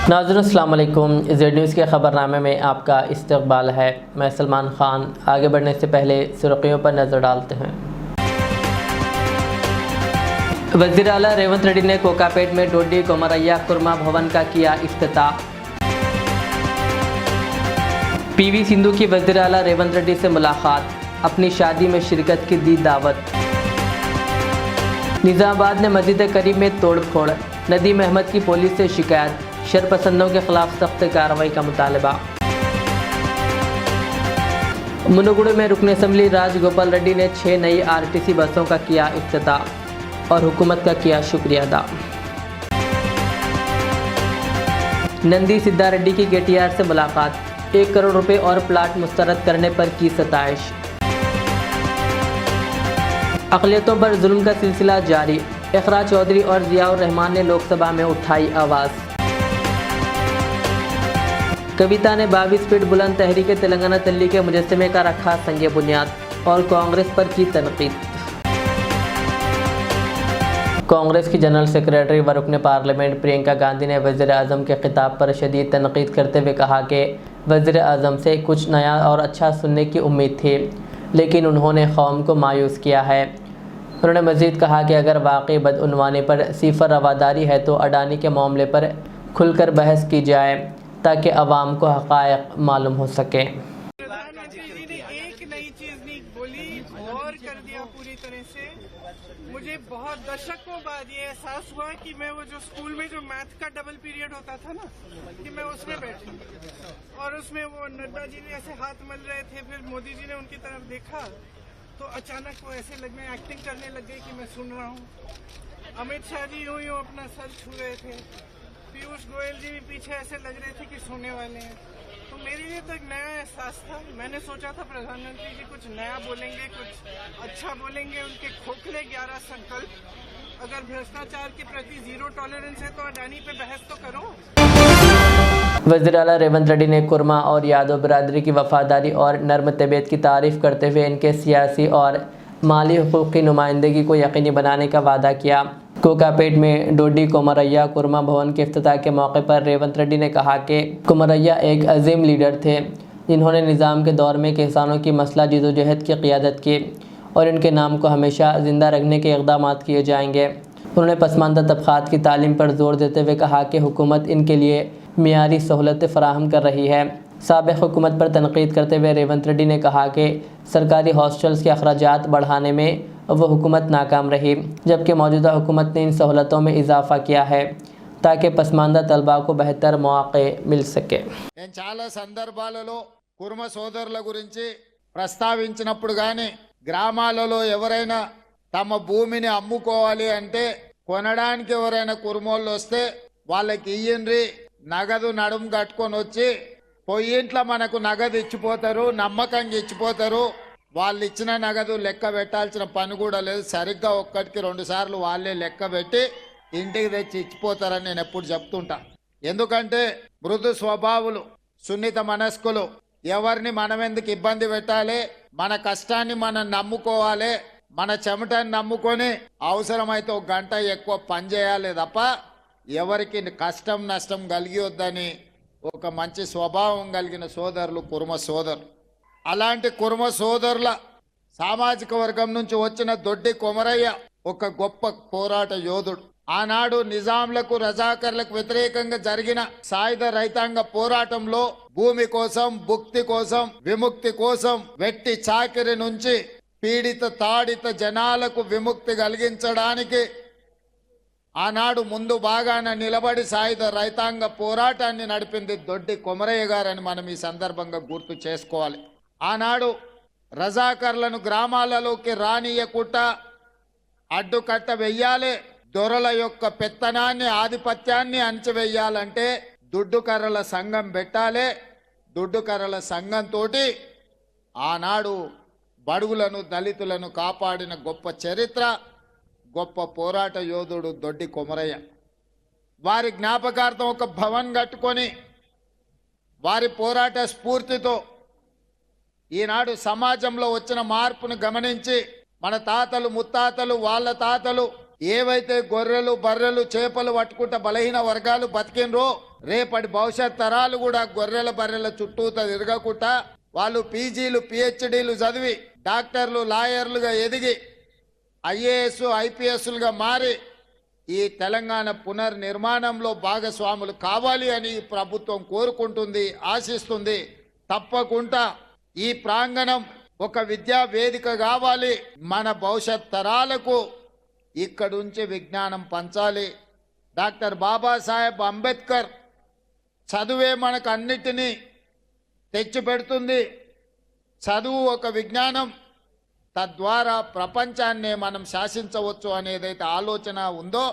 नाज़रीन अस्सलाम वालेकुम। ज़ेड न्यूज़ के ख़बरनामे में आपका इस्तकबाल है। मैं सलमान ख़ान। आगे बढ़ने से पहले सुर्खियों पर नज़र डालते हैं। वज़ीर आला रेवंत रेड्डी ने कोकापेट में डोडी कोमरैया कुरमा भवन का किया इफ्तिताह। पीवी सिंधु की वज़ीर आला रेवंत रेड्डी से मुलाकात, अपनी शादी में शिरकत की दी दावत। निज़ामाबाद में मस्जिद करीब में तोड़फोड़, नदीम अहमद की पुलिस से शिकायत, शरपसंदों के खिलाफ सख्त कार्रवाई का मुतालबा। मुनुगुड़ में रुकन असम्बली राजगोपाल रेड्डी ने 6 नई आरटीसी बसों का किया इफ्तिताह और हुकूमत का किया शुक्रिया अदा। नंदी सिद्धा रेड्डी की केटीआर से मुलाकात, 1 करोड़ रुपए और प्लाट मुस्तरद करने पर की सताइश। अक़लियतों पर जुल्म का सिलसिला जारी, इक़रा चौधरी और ज़ियाउर रहमान ने लोकसभा में उठाई आवाज़। कविता ने 22 फीट बुलंद तहरीक तेलंगाना दिल्ली के मुजस्समे का रखा संगे बुनियाद और कांग्रेस पर की तनकीद। कांग्रेस की जनरल सेक्रेटरी व रुकन पार्लियामेंट प्रियंका गांधी ने वज़ीर आज़म के खिताब पर शदीद तनकीद करते हुए कहा कि वज़ीर आज़म से कुछ नया और अच्छा सुनने की उम्मीद थी, लेकिन उन्होंने कौम को मायूस किया है। उन्होंने मज़ीद कहा कि अगर वाकई बदउनवानी पर सिफर रवादारी है तो अडानी के मामले पर खुलकर बहस की जाए ताकि अवाम को हक़ाइक़ मालूम हो सके। प्रधानमंत्री जी ने एक नई चीज नहीं बोली और कर दिया पूरी तरह से। मुझे बहुत दशकों बाद ये एहसास हुआ कि मैं वो जो स्कूल में जो मैथ का डबल पीरियड होता था ना, कि मैं उसमें बैठी और उसमें वो नड्डा जी ने ऐसे हाथ मल रहे थे, फिर मोदी जी ने उनकी तरफ देखा तो अचानक वो ऐसे लगने एक्टिंग करने लग गई कि मैं सुन रहा हूँ। अमित शाह जी यूं यूं अपना सर छू रहे थे, पीयूष गोयल जी भी पीछे ऐसे लग रहे थे कि सोने वाले हैं। तो मेरे लिए तो एक नया एहसास था। मैंने सोचा था प्रधानमंत्री जी कुछ नया बोलेंगे, कुछ अच्छा बोलेंगे। उनके खोखले 11 संकल्प, अगर भ्रष्टाचार के प्रति जीरो टॉलरेंस है तो अडानी पे बहस तो करो। वज़ीर आला रेवंत रेड्डी ने कुरमा और यादव बिरादरी की वफादारी और नर्म तबीयत की तारीफ़ करते हुए इनके सियासी और माली हुकूक़ की नुमाइंदगी को यकीनी बनाने का वादा किया। कोकापेट में डोडी कोमरैया कुरमा भवन के इफ्तिताह के मौके पर रेवंत रेड्डी ने कहा कि कोमरैया एक अजीम लीडर थे जिन्होंने निज़ाम के दौर में किसानों की मसला जदोजहद की क़ियादत की और इनके नाम को हमेशा ज़िंदा रखने के इक़दाम किए जाएंगे। उन्होंने पसमानदा तबक़ात की तालीम पर जोर देते हुए कहा कि हुकूमत इनके लिए मियारी सहूलतें फ़राहम कर रही है। साबिक़ हुकूमत पर तनक़ीद करते हुए रेवंत रेड्डी ने कहा कि सरकारी हॉस्टल्स के अखराजात बढ़ाने में वो हुकूमत नाकाम रही, जबकि मौजूदा हुकूमत ने इन सहूलतों में इजाफ़ा किया है ताकि पसमानदा तलबा को बेहतर मौक़े मिल सके। నేను చాలా సందర్భాలలో కుర్మ సోదరుల గురించి ప్రస్తావించినప్పుడు గాని గ్రామాలలో ఎవరైనా తమ భూమిని అమ్ముకోవాలి అంటే కొనడానికి ఎవరైనా కుర్మోళ్ళు వస్తే వాళ్ళకి ఇయ్యండ్రి, నగదు నడుము కట్టుకొని వచ్చి పొయ్యింట్లో మనకు నగదు ఇచ్చిపోతారు, నమ్మకంగా ఇచ్చిపోతారు. వాళ్ళు ఇచ్చిన నగదు లెక్క పెట్టాల్సిన పని కూడా లేదు. సరిగ్గా ఒక్కటికి 2 సార్లు వాళ్ళే లెక్క పెట్టి ఇంటికి తెచ్చి ఇచ్చిపోతారని నేను ఎప్పుడు చెప్తుంటా. ఎందుకంటే మృదు స్వభావులు, సున్నిత మనస్కులు, ఎవరిని మనం ఎందుకు ఇబ్బంది పెట్టాలి, మన కష్టాన్ని మనం నమ్ముకోవాలి, మన చెమటని నమ్ముకొని అవసరమైతే 1 గంట ఎక్కువ పని చేయాలి తప్ప ఎవరికి కష్టం నష్టం కలిగివద్దని ఒక మంచి స్వభావం కలిగిన సోదరులు కుర్మ సోదరులు. అలాంటి కుర్మ సోదరుల సామాజిక వర్గం నుంచి వచ్చిన దొడ్డి కొమరయ్య ఒక గొప్ప పోరాట యోధుడు. ఆనాడు నిజాంలకు రజాకర్లకు వ్యతిరేకంగా జరిగిన సాయుధ రైతాంగ పోరాటంలో భూమి కోసం, భుక్తి కోసం, విముక్తి కోసం, వెట్టి చాకిరి నుంచి పీడిత తాడిత జనాలకు విముక్తి కలిగించడానికి ఆనాడు ముందు బాగాన నిలబడి సాయుధ రైతాంగ పోరాటాన్ని నడిపింది దొడ్డి కొమరయ్య గారని మనం ఈ సందర్భంగా గుర్తు చేసుకోవాలి. ఆనాడు రజాకర్లను గ్రామాలలోకి రానియకుండా అడ్డుకట్ట వెయ్యాలి, దొరల యొక్క పెత్తనాన్ని ఆధిపత్యాన్ని అణచివేయాలంటే దుడ్డుకర్రల సంఘం పెట్టాలి. దుడ్డుకర్రల సంఘంతో ఆనాడు బడుగులను దళితులను కాపాడిన గొప్ప చరిత్ర, గొప్ప పోరాట యోధుడు దొడ్డి కొమరయ్య. వారి జ్ఞాపకార్థం ఒక భవన్ కట్టుకొని వారి పోరాట స్ఫూర్తితో ఈనాడు సమాజంలో వచ్చిన మార్పును గమనించి మన తాతలు ముత్తాతలు వాళ్ళ తాతలు ఏవైతే గొర్రెలు బర్రెలు చేపలు పట్టుకుంటా బలహీన వర్గాలు బతికినరో రేపటి భవిష్యత్ తరాలు కూడా గొర్రెల బర్రెల చుట్టూతా తిరగకుండా వాళ్ళు పీజీలు పిహెచ్డీలు చదివి డాక్టర్లు లాయర్లుగా ఎదిగి ఐఏఎస్ ఐపీఎస్లుగా మారి ఈ తెలంగాణ పునర్నిర్మాణంలో భాగస్వాములు కావాలి అని ఈ ప్రభుత్వం కోరుకుంటుంది, ఆశిస్తుంది. తప్పకుండా ఈ ప్రాంగణం ఒక విద్యా వేదిక కావాలి. మన భవిష్యత్ తరాలకు ఇక్కడుంచి విజ్ఞానం పంచాలి. డాక్టర్ బాబాసాహెబ్ అంబేద్కర్ చదువే మనకు అన్నిటినీ తెచ్చిపెడుతుంది. చదువు ఒక విజ్ఞానం, తద్వారా ప్రపంచాన్నే మనం శాసించవచ్చు అనేదైతే ఆలోచన ఉందో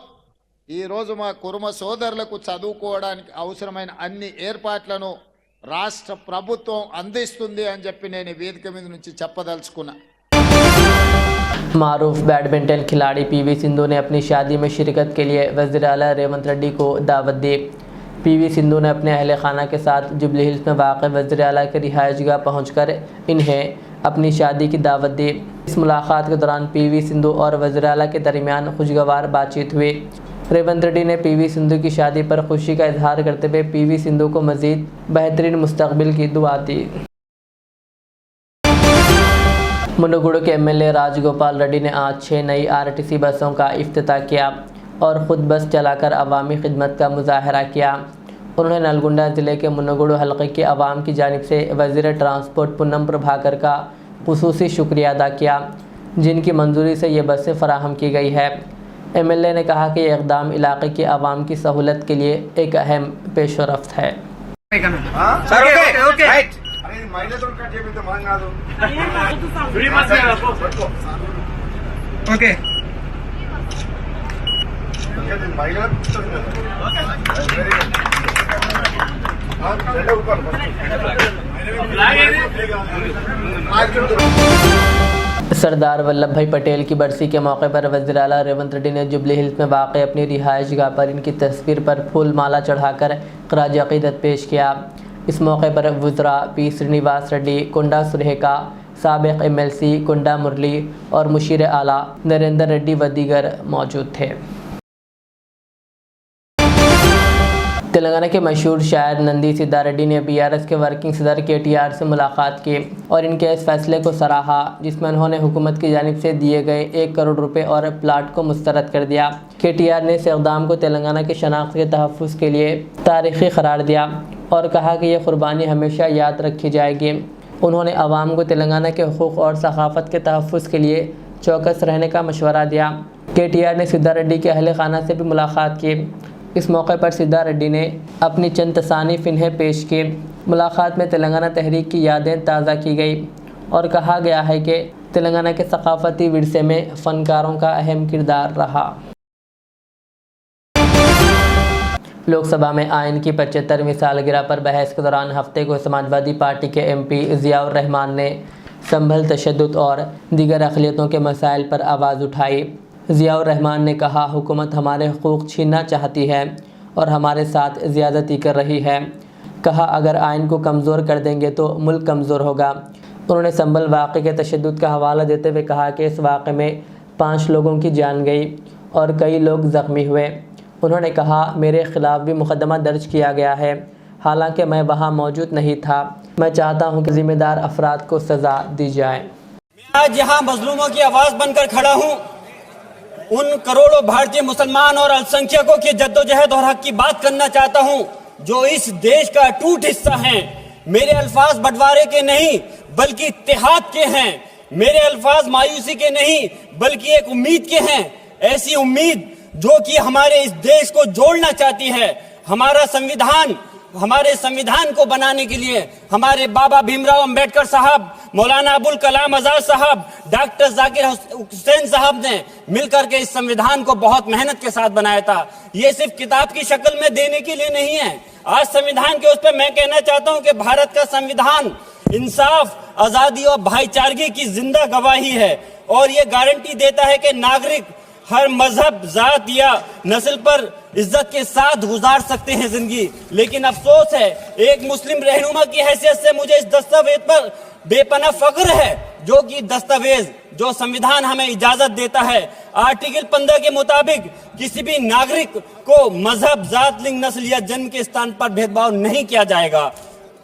ఈరోజు మా కుర్మ సోదరులకు చదువుకోవడానికి అవసరమైన అన్ని ఏర్పాట్లను రాష్ట్ర ప్రభుత్వం అందిస్తుంది అని చెప్పి నేను వేదిక మీద నుంచి చెప్పదలుచుకున్నా. मारूफ बैडमिंटन खिलाड़ी पीवी सिंधु ने अपनी शादी में शिरकत के लिए वज़ीर आला रेवंत रेड्डी को दावत दी। पीवी सिंधु ने अपने अहल खाना के साथ जुबली हिल्स में वाक़ वज़ीर आला के रिहाइशगाह पहुंचकर इन्हें अपनी शादी की दावत दी। इस मुलाकात के दौरान पीवी सिंधु और वज़ीर आला के दरमियान खुशगवार बातचीत हुई। रेवंत रेड्डी ने पीवी सिंधु की शादी पर खुशी का इजहार करते हुए पीवी सिंधु को मज़ीद बेहतरीन मुस्तकबिल की दुआ दी। मुनगुड़ के एमएलए राजगोपाल रेड्डी ने आज 6 नई आरटीसी बसों का इफ्तिताह किया और ख़ुद बस चलाकर अवामी खिदमत का मुजाहरा किया। उन्होंने नलगुंडा ज़िले के मुनगुड़ हलक़े के अवाम की जानिब से वज़ीर ट्रांसपोर्ट पूनम प्रभाकर का खुसूसी शुक्रिया अदा किया, जिनकी मंजूरी से ये बसें फराहम की गई है। एमएलए ने कहा कि यह इक़दाम इलाक़े की अवाम की सहूलत के लिए एक अहम पेशरफ्त है। ఓకే सरदार वल्लभ भाई पटेल की बरसी के मौके पर वज़ीर आला रेवंत रेड्डी ने जुबली हिल्स में वाक़ अपनी रिहाइशगाह पर इनकी तस्वीर पर फूल माला चढ़ाकर ख़राज अक़ीदत पेश किया। इस मौके पर वज़रा पी श्रीनिवास रेड्डी, कुंडा सुरेखा, साबिक़ एमएलसी कुंडा मुरली और मुशीर आला नरेंद्र रेड्डी व दीगर मौजूद थे। तेलंगाना के मशहूर शायर नंदी सिद्धा रेड्डी ने बीआरएस के वर्किंग सदर केटीआर से मुलाकात की और इनके इस फैसले को सराहा, जिसमें उन्होंने हुकूमत की जानिब से दिए गए 1 करोड़ रुपए और प्लाट को मुस्तरद कर दिया। केटीआर ने इस इक़दाम को तेलंगाना की शनाख्त के तहफ़्फ़ुज़ के लिए तारीख़ी करार दिया और कहा कि यह कुर्बानी हमेशा याद रखी जाएगी। उन्होंने आवाम को तेलंगाना के हुकूक़ और सक़ाफ़त के तहफ़्फ़ुज़ के लिए चौकस रहने का मशवरा दिया। केटीआर ने सिद्धा रेड्डी के अहल खाना से भी मुलाकात की। इस मौके पर सिद्धा रेड्डी ने अपनी चंद तसानीफ़ इन्हें पेश की। मुलाकात में तेलंगाना तहरीक की यादें ताज़ा की गई और कहा गया है कि तेलंगाना के सक़ाफ़ती विरसे में फ़नकारों का अहम किरदार रहा। लोकसभा में आइन की 75वीं सालगिरह पर बहस के दौरान हफ्ते को समाजवादी पार्टी के एमपी ज़ियाउर रहमान ने संभल तशद्दुद और दीगर अक़लियतों के मसाइल पर आवाज़ उठाई। ज़ियाउर रहमान ने कहा, हुकूमत हमारे हुकूक़ छीनना चाहती है और हमारे साथ ज़्यादती कर रही है। कहा, अगर आइन को कमज़ोर कर देंगे तो मुल्क कमज़ोर होगा। उन्होंने संभल वाक़े के तशद्दुद का हवाला देते हुए कहा कि इस वाक़े में 5 लोगों की जान गई और कई लोग ज़ख्मी हुए। उन्होंने कहा, मेरे ख़िलाफ़ भी मुक़दमा दर्ज किया गया है, हालांकि मैं वहाँ मौजूद नहीं था। मैं चाहता हूँ कि ज़िम्मेदार अफराद को सज़ा दी जाए। आज यहाँ मज़लूमों की आवाज़ बनकर खड़ा हूँ। उन करोड़ों भारतीय मुसलमान और अल्पसंख्यकों की जद्दोजहद और हक की बात करना चाहता हूँ जो इस देश का अटूट हिस्सा हैं। मेरे अल्फाज बंटवारे के नहीं बल्कि इत्तेहाद के हैं। मेरे अल्फाज मायूसी के नहीं बल्कि एक उम्मीद के हैं। ऐसी उम्मीद जो कि हमारे इस देश को जोड़ना चाहती है। हमारे संविधान को बनाने के लिए हमारे बाबा भीमराव अंबेडकर साहब, मौलाना अबुल कलाम आजाद साहब, डॉक्टर जाकिर हुसैन साहब ने मिलकर के इस संविधान को बहुत मेहनत के साथ बनाया था। ये सिर्फ किताब की शक्ल में देने के लिए नहीं है। आज संविधान के उस पर मैं कहना चाहता हूं कि भारत का संविधान इंसाफ, आजादी और भाईचारगी की जिंदा गवाही है और ये गारंटी देता है कि नागरिक हर मजहब, जात या नस्ल पर इज्जत के साथ गुजार सकते हैं जिंदगी। लेकिन अफसोस है, एक मुस्लिम रहनुमा की हैसियत से मुझे इस दस्तावेज पर बेपनाह फख्र है, जो कि दस्तावेज जो संविधान हमें इजाजत देता है। आर्टिकल 15 के मुताबिक किसी भी नागरिक को मजहब, जात, लिंग, नस्ल या जन्म के स्थान पर भेदभाव नहीं किया जाएगा।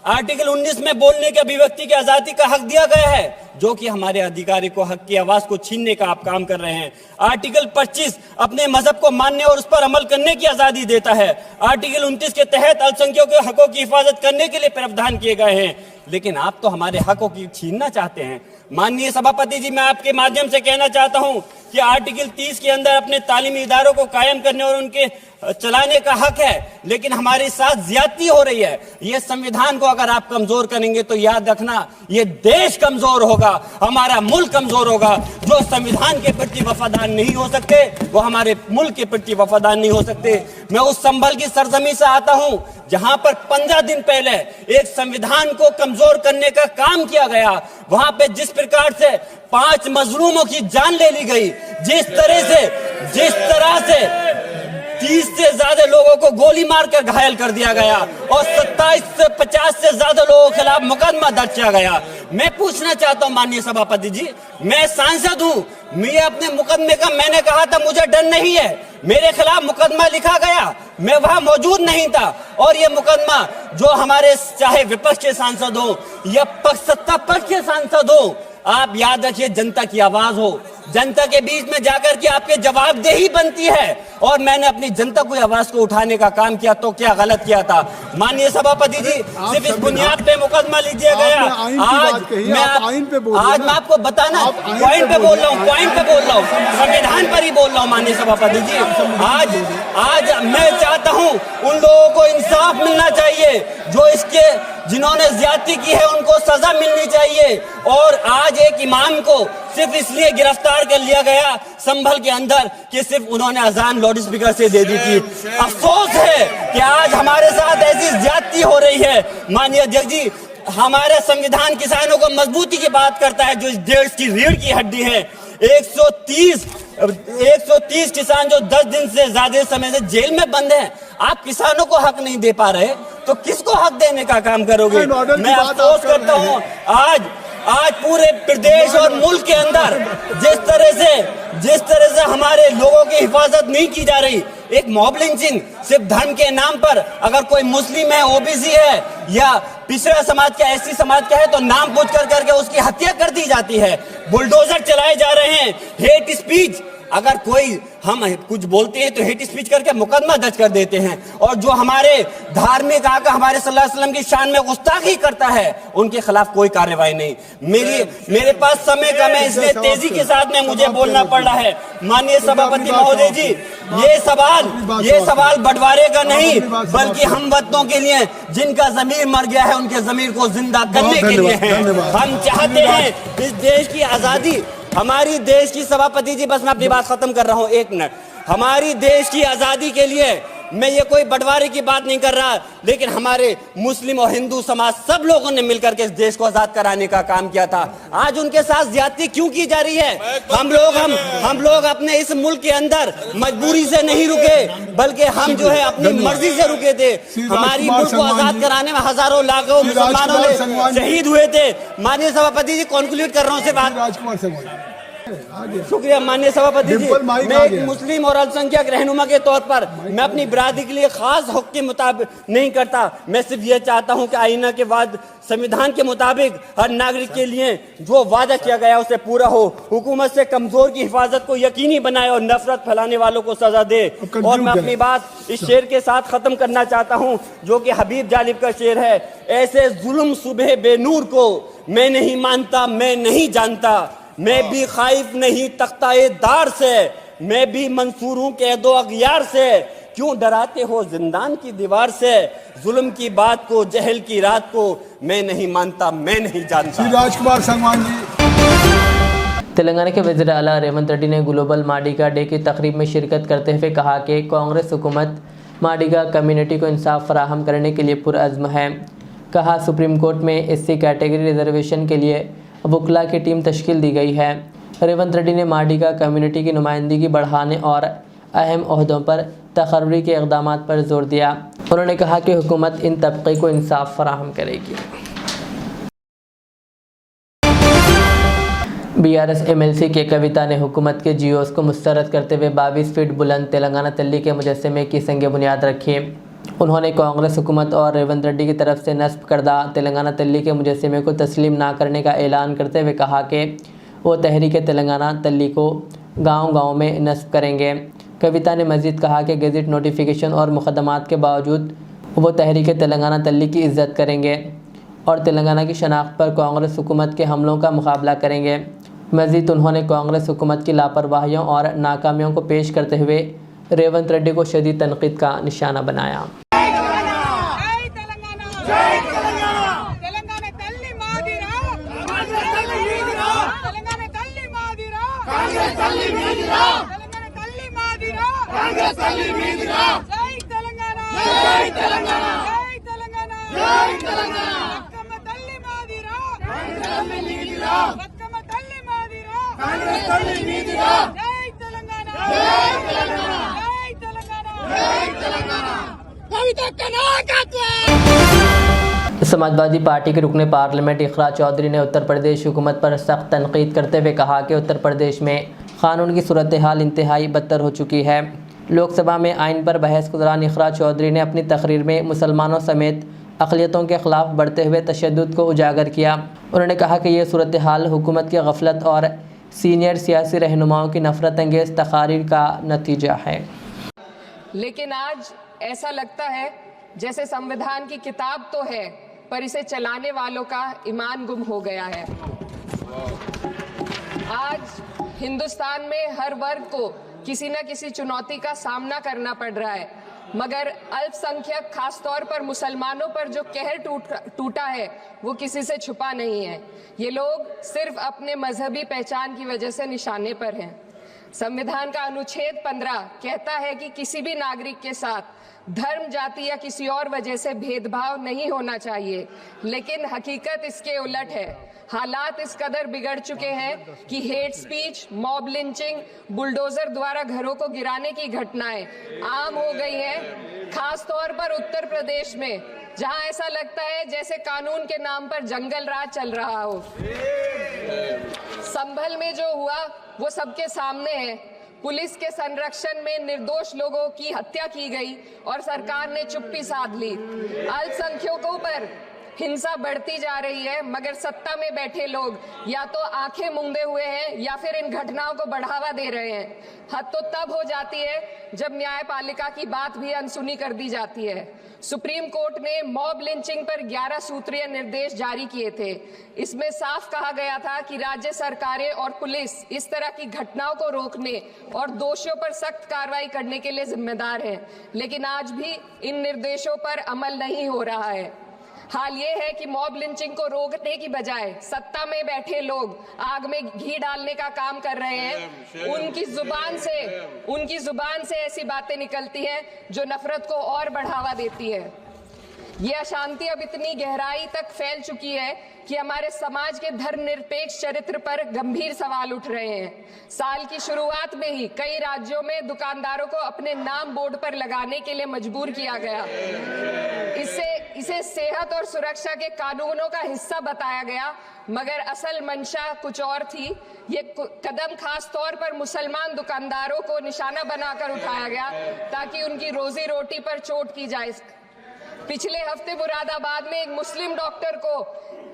आर्टिकल 19 में बोलने के, अभिव्यक्ति की आजादी का हक दिया गया है, जो कि हमारे अधिकारी को हक की आवाज को छीनने का आप काम कर रहे हैं। आर्टिकल 25 अपने मजहब को मानने और उस पर अमल करने की आजादी देता है। आर्टिकल 29 के तहत अल्पसंख्यकों के हकों की हिफाजत करने के लिए प्रावधान किए गए हैं। लेकिन आप तो हमारे हकों की छीनना चाहते हैं। माननीय सभापति जी, मैं आपके माध्यम से कहना चाहता हूं कि आर्टिकल 30 के अंदर अपने तालीमी इदारों को कायम करने और उनके चलाने का हक है, लेकिन हमारे साथ ज्यादती हो रही है। ये संविधान को अगर आप कमजोर करेंगे तो याद रखना, ये देश कमजोर होगा, हमारा मुल्क कमजोर होगा। जो संविधान के प्रति वफादार नहीं हो सकते, वो हमारे मुल्क के प्रति वफादार नहीं हो सकते। मैं उस संभल की सरजमी से आता हूं, जहां पर 15 दिन पहले एक संविधान को कमजोर करने का काम किया गया। वहां पे जिस प्रकार से 5 मजलूमों की जान ले ली गई, जिस तरह से 30 से ज्यादा लोगों को गोली मारकर घायल कर दिया गया और 27 से 50 से ज्यादा लोगों के खिलाफ मुकदमा दर्ज किया गया। मैं पूछना चाहता हूं माननीय सभापति जी, मैं सांसद हूं, मैं अपने मुकदमे का, मैंने कहा था मुझे डर नहीं है, मेरे खिलाफ मुकदमा लिखा गया, मैं वहां मौजूद नहीं था। और ये मुकदमा जो हमारे चाहे विपक्ष के सांसद हो या सत्ता पक्ष के सांसद हो, आप याद रखिए, जनता की आवाज हो, जनता के बीच में जाकर के आपके जवाबदेही बनती है। और मैंने अपनी जनता की आवाज को उठाने का काम किया, तो क्या गलत किया था? माननीय सभापति जी, सिर्फ इस बुनियाद पे मुकदमा लीजिए गया। आज मैं आपको बताना, पॉइंट पे बोल रहा हूँ, संविधान पर ही बोल रहा हूँ माननीय सभापति जी। आज मैं चाहता हूँ उन लोगों को इंसाफ मिलना चाहिए, जिन्होंने ज्यादती की है उनको सजा मिलनी चाहिए। और आज एक इमाम को सिर्फ इसलिए गिरफ्तार कर लिया गया संभल के अंदर कि सिर्फ उन्होंने अजान लाउड स्पीकर से दे दी थी। अफसोस है कि आज हमारे साथ ऐसी ज्यादती हो रही है। माननीय अध्यक्ष जी, हमारा संविधान किसानों को मजबूती की बात करता है, जो इस देश की रीढ़ की हड्डी है। 130 किसान जो 10 दिन से ज्यादा समय से जेल में बंद हैं, आप किसानों को हक नहीं दे पा रहे, तो किसको हक देने का काम करोगे? मैं अफसोस करता हूँ आज पूरे प्रदेश और मुल्क के अंदर जिस तरह से हमारे लोगों की हिफाजत नहीं की जा रही। एक मॉब लिंचिंग सिर्फ धर्म के नाम पर, अगर कोई मुस्लिम है, ओबीसी है या पिछड़ा समाज का, एससी समाज का है, तो नाम पूछ करके उसकी हत्या कर दी जाती है। बुलडोजर चलाए जा रहे हैं। हेट स्पीच, अगर कोई हम कुछ बोलते हैं तो हेट स्पीच करके मुकदमा दर्ज कर देते हैं। और जो हमारे धार्मिक आका हमारे सल्लल्लाहु अलैहि वसल्लम की शान में गुस्ताखी करता है, उनके खिलाफ कोई कार्रवाई नहीं। मेरे पास समय कम है, इसलिए तेजी के साथ में मुझे बोलना पड़ रहा है। माननीय सभापति महोदय जी, ये सवाल बंटवारे का नहीं, बल्कि हम वतनों के लिए, जिनका जमीर मर गया है, उनके जमीर को जिंदा करने के लिए है। हम चाहते हैं इस देश की आजादी, हमारी देश की, सभापति जी बस मैं अपनी बात खत्म कर रहा हूं, 1 मिनट। हमारी देश की आजादी के लिए मैं ये कोई बंटवारे की बात नहीं कर रहा, लेकिन हमारे मुस्लिम और हिंदू समाज सब लोगों ने मिलकर के इस देश को आजाद कराने का काम किया था। आज उनके साथ ज्यादती क्यों की जा रही है? हम लोग अपने इस मुल्क के अंदर मजबूरी से नहीं रुके, बल्कि हम जो है अपनी मर्जी से रुके थे। हमारी मुल्क को आजाद कराने में हजारों लाखों मुसलमानों ने शहीद हुए थे। माननीय सभापति जी, कंक्लूड कर रहा हूँ सिर्फ। शुक्रिया माननीय सभापति जी। मैं एक मुस्लिम और अल्पसंख्यक रहनुमा के तौर पर मैं अपनी बिरादरी के लिए खास हक के मुताबिक नहीं करता। मैं सिर्फ ये चाहता हूं कि आईना के बाद संविधान के मुताबिक हर नागरिक के लिए जो वादा किया गया उसे पूरा हो, हुकूमत से कमजोर की हिफाजत को यकीनी बनाए और नफरत फैलाने वालों को सजा दे। और मैं अपनी बात इस शेर के साथ खत्म करना चाहता हूँ, जो कि हबीब जालिब का शेर है। ऐसे जुल्म सुबह बेनूर को मैं नहीं मानता, मैं नहीं जानता, मैं भी खाइफ नहीं तख्ताए दार से, मैं भी मंसूर हूं कैदो अगयार से। क्यों डराते हो जिंदान की दीवार से, जुल्म की बात को, जहल की रात को मैं नहीं मानता, मैं नहीं जानता। राजकुमार संगवान जी। तेलंगाना के वज़ीर आला रेवंत रेड्डी ने ग्लोबल माडिगा डे की तकरीब में शिरकत करते हुए कहा कि कांग्रेस हुकूमत माडिगा कम्युनिटी को इंसाफ फराहम करने के लिए पुरअज़्म है। कहा, सुप्रीम कोर्ट में एससी कैटेगरी रिजर्वेशन के लिए वकला की टीम तश्कील दी गई है। रेवंत रेड्डी ने माडिगा कम्युनिटी की नुमाइंदगी बढ़ाने और अहम ओहदों पर तकर्री के इक़दाम पर जोर दिया। उन्होंने कहा कि हुकूमत इन तबके को इंसाफ फराहम करेगी। BRS MLC के कविता ने हुकूमत के GOs को मुस्तरद करते हुए 22 फीट बुलंद तेलंगाना तल्ली के मुजस्समे की संग बुनियाद रखी। उन्होंने कांग्रेस हुकूमत और रेवंत रेड्डी की तरफ से नस्ब करदा तेलंगाना तल्ली के मुजस्समे को तस्लीम ना करने का ऐलान करते हुए कहा कि वो तहरीक तेलंगाना तल्ली को गाँव-गाँव में नस्ब करेंगे। कविता ने मज़ीद कहा कि गेज़ेट नोटिफिकेशन और मुकदमात के बावजूद वो तहरीक तेलंगाना तल्ली की इज़्ज़त करेंगे और तेलंगाना की शनाख्त पर कांग्रेस हुकूमत के हमलों का मुकाबला करेंगे। मज़ीद उन्होंने कांग्रेस हुकूमत की लापरवाहियों और नाकामियों को पेश करते हुए रेवंत रेड्डी को शदीद तनकीद का निशाना बनाया। समाजवादी पार्टी के रुकने पार्लियामेंट इकरा चौधरी ने उत्तर प्रदेश हुकूमत पर सख्त तनकीद करते हुए कहा कि उत्तर प्रदेश में कानून की सूरत हाल इंतहाई बदतर हो चुकी है। लोकसभा में आइन पर बहस के दौरान इकरा चौधरी ने अपनी तकरीर में मुसलमानों समेत अक़लियतों के ख़िलाफ़ बढ़ते हुए तशद्दुद को उजागर किया। उन्होंने कहा कि यह सूरत हाल हुकूमत की गफलत और सीनियर सियासी रहनुमाओं की नफ़रत अंगेज़ तकारीर का नतीजा है। लेकिन आज ऐसा लगता है जैसे संविधान की किताब तो है पर इसे चलाने वालों का ईमान गुम हो गया है। आज हिंदुस्तान में हर वर्ग को किसी न किसी चुनौती का सामना करना पड़ रहा है, मगर अल्पसंख्यक खासतौर पर मुसलमानों पर जो कहर टूटा है वो किसी से छुपा नहीं है। ये लोग सिर्फ अपने मजहबी पहचान की वजह से निशाने पर हैं। संविधान का अनुच्छेद 15 कहता है कि किसी भी नागरिक के साथ धर्म, जाति या किसी और वजह से भेदभाव नहीं होना चाहिए, लेकिन हकीकत इसके उलट है। हालात इस कदर बिगड़ चुके हैं कि hate speech, mob lynching, bulldozer द्वारा घरों को गिराने की घटनाएं आम हो गई हैं, खास तौर पर उत्तर प्रदेश में, जहां ऐसा लगता है जैसे कानून के नाम पर जंगल राज चल रहा हो। संभल में जो हुआ वो सबके सामने है। पुलिस के संरक्षण में निर्दोष लोगों की हत्या की गई और सरकार ने चुप्पी साध ली। अल्पसंख्यकों पर हिंसा बढ़ती जा रही है, मगर सत्ता में बैठे लोग या तो आंखें मूंदे हुए हैं या फिर इन घटनाओं को बढ़ावा दे रहे हैं। हद तो तब हो जाती है जब न्यायपालिका की बात भी अनसुनी कर दी जाती है। सुप्रीम कोर्ट ने मॉब लिंचिंग पर 11 सूत्रीय निर्देश जारी किए थे। इसमें साफ कहा गया था कि राज्य सरकारें और पुलिस इस तरह की घटनाओं को रोकने और दोषियों पर सख्त कार्रवाई करने के लिए जिम्मेदार है, लेकिन आज भी इन निर्देशों पर अमल नहीं हो रहा है। हाल ये है कि मॉब लिंचिंग को रोकने की बजाय सत्ता में बैठे लोग आग में घी डालने का काम कर रहे हैं। उनकी जुबान से ऐसी बातें निकलती हैं जो नफरत को और बढ़ावा देती है। ये अशांति अब इतनी गहराई तक फैल चुकी है कि हमारे समाज के धर्मनिरपेक्ष चरित्र पर गंभीर सवाल उठ रहे हैं। साल की शुरुआत में ही कई राज्यों में दुकानदारों को अपने नाम बोर्ड पर लगाने के लिए मजबूर किया गया। इसे सेहत और सुरक्षा के कानूनों का हिस्सा बताया गया, मगर असल मंशा कुछ और थी। ये कदम खास तौर पर मुसलमान दुकानदारों को निशाना बनाकर उठाया गया ताकि उनकी रोजी रोटी पर चोट की जाए। पिछले हफ्ते मुरादाबाद में एक मुस्लिम डॉक्टर को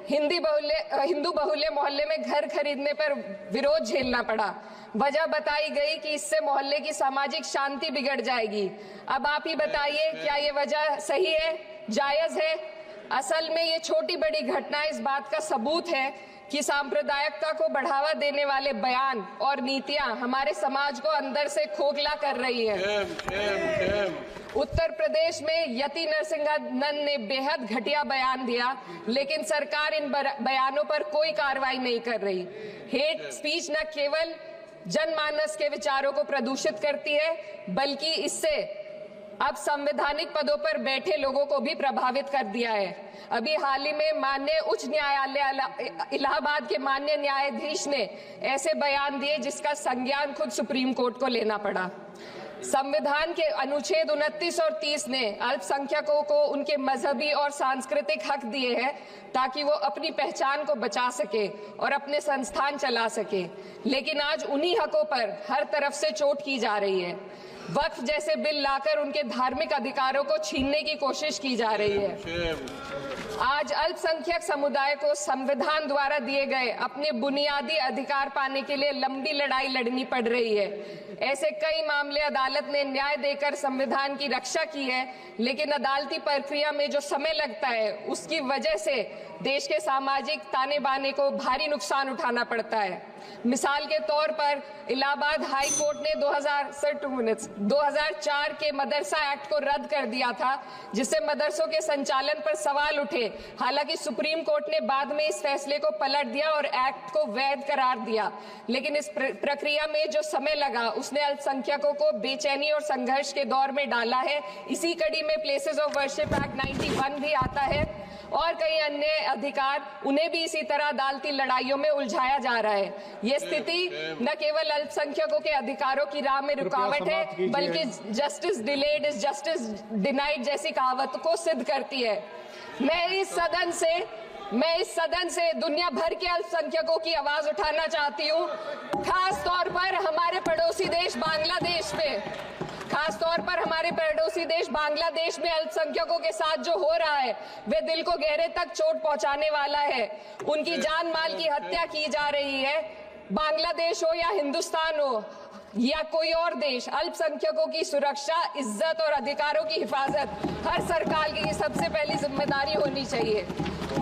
हिंदू बहुल्य मोहल्ले में घर खरीदने पर विरोध झेलना पड़ा। वजह बताई गई कि इससे मोहल्ले की सामाजिक शांति बिगड़ जाएगी। अब आप ही बताइए, क्या ये वजह सही है, जायज है? असल में ये छोटी बड़ी घटना इस बात का सबूत है कि सांप्रदायिकता को बढ़ावा देने वाले बयान और नीतियां हमारे समाज को अंदर से खोखला कर रही है। उत्तर प्रदेश में यति नरसिंहन ने बेहद घटिया बयान दिया, लेकिन सरकार इन बयानों पर कोई कार्रवाई नहीं कर रही। हेट स्पीच न केवल जनमानस के विचारों को प्रदूषित करती है, बल्कि इससे अब संवैधानिक पदों पर बैठे लोगों को भी प्रभावित कर दिया है। अभी हाल ही में माननीय उच्च न्यायालय इलाहाबाद के माननीय न्यायाधीश ने ऐसे बयान दिए जिसका संज्ञान खुद सुप्रीम कोर्ट को लेना पड़ा। संविधान के अनुच्छेद 29 और 30 ने अल्पसंख्यकों को उनके मजहबी और सांस्कृतिक हक दिए हैं ताकि वो अपनी पहचान को बचा सके और अपने संस्थान चला सके, लेकिन आज उन्हीं हकों पर हर तरफ से चोट की जा रही है। वक्फ जैसे बिल लाकर उनके धार्मिक अधिकारों को छीनने की कोशिश की जा रही है। आज अल्पसंख्यक समुदाय को संविधान द्वारा दिए गए अपने बुनियादी अधिकार पाने के लिए लंबी लड़ाई लड़नी पड़ रही है। ऐसे कई मामले अदालत ने न्याय देकर संविधान की रक्षा की है, लेकिन अदालती प्रक्रिया में जो समय लगता है उसकी वजह से देश के सामाजिक ताने बाने को भारी नुकसान उठाना पड़ता है। मिसाल के तौर पर इलाहाबाद हाई कोर्ट ने 2004 के मदरसा एक्ट को रद्द कर दिया था, जिससे मदरसों के संचालन पर सवाल उठे। हालांकि सुप्रीम कोर्ट ने बाद में इस फैसले को पलट दिया और एक्ट को वैध करार दिया, लेकिन इस प्रक्रिया में जो समय लगा उसने अल्पसंख्यकों को बेचैनी और संघर्ष के दौर में डाला है। इसी कड़ी में प्लेसेस ऑफ वर्शिप एक्ट 91 भी आता है और कई अन्य अधिकार, उन्हें भी इसी तरह अदालती लड़ाइयों में उलझाया जा रहा है। ये स्थिति न केवल अल्पसंख्यकों के अधिकारों की राह में रुकावट है, बल्कि justice delayed is justice denied जैसी कहावत को सिद्ध करती है। मैं इस सदन से दुनिया भर के अल्पसंख्यकों की आवाज उठाना चाहती हूँ, खास तौर पर हमारे पड़ोसी देश बांग्लादेश में अल्पसंख्यकों के साथ जो हो रहा है वे दिल को गहरे तक चोट पहुंचाने वाला है। उनकी जान माल की हत्या की जा रही है। बांग्लादेश हो या हिंदुस्तान हो या कोई और देश, अल्पसंख्यकों की सुरक्षा, इज्जत और अधिकारों की हिफाजत हर सरकार की सबसे पहली जिम्मेदारी होनी चाहिए।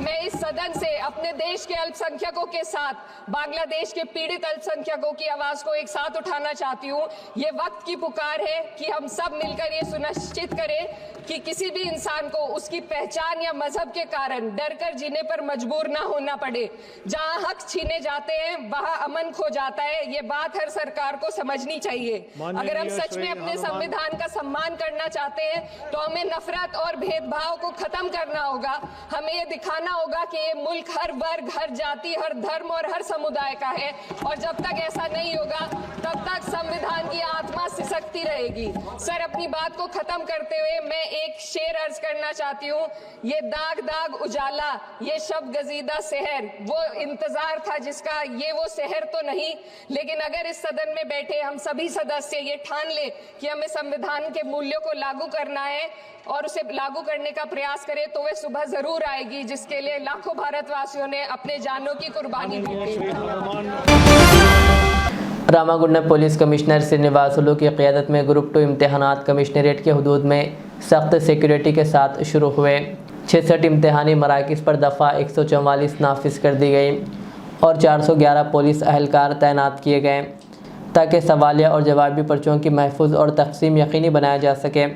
मैं इस सदन से अपने देश के अल्पसंख्यकों के साथ बांग्लादेश के पीड़ित अल्पसंख्यकों की आवाज को एक साथ उठाना चाहती हूँ। ये वक्त की पुकार है कि हम सब मिलकर ये सुनिश्चित करें कि किसी भी इंसान को उसकी पहचान या मजहब के कारण डर कर जीने पर मजबूर ना होना पड़े। जहाँ हक छीने जाते हैं वहाँ अमन खो जाता है। ये बात हर सरकार को समझनी चाहिए। अगर हम सच में अपने संविधान का सम्मान करना चाहते हैं तो हमें नफरत और भेदभाव को खत्म करना होगा। हमें ये दिखाना होगा कि ये मुल्क हर वर्ग, हर जाति, हर धर्म और हर समुदाय का है, और जब तक ऐसा नहीं होगा तब तक संविधान की आत्मा सिसकती रहेगी। सर, अपनी बात को खत्म करते हुए मैं एक शेर अर्ज करना चाहती हूँ। ये दाग दाग उजाला, ये शब गजीदा शहर, वो इंतजार था जिसका ये वो शहर तो नहीं। लेकिन अगर इस सदन में बैठे हम सभी सदस्य ये ठान ले कि हमें संविधान के मूल्यों को लागू करना है और उसे लागू करने का प्रयास करें, तो वह सुबह जरूर आएगी जिसके लिए लाखों भारतवासियों ने अपने जानों की कुर्बानी दी थी। रामागुंडम पुलिस कमिश्नर श्रीनिवासुलू की क़ियादत में ग्रुप 2 इम्तहानात कमिश्नरेट के हदूद में सख्त सिक्योरिटी के साथ शुरू हुए। 66 इम्तहानी मराकिज़ पर दफ़ा 144 नाफिज कर दी गई और 411 पुलिस अहलकार तैनात किए गए ताकि सवालिया और जवाबी पर्चों की महफूज और तकसीम यकीनी बनाया जा सके।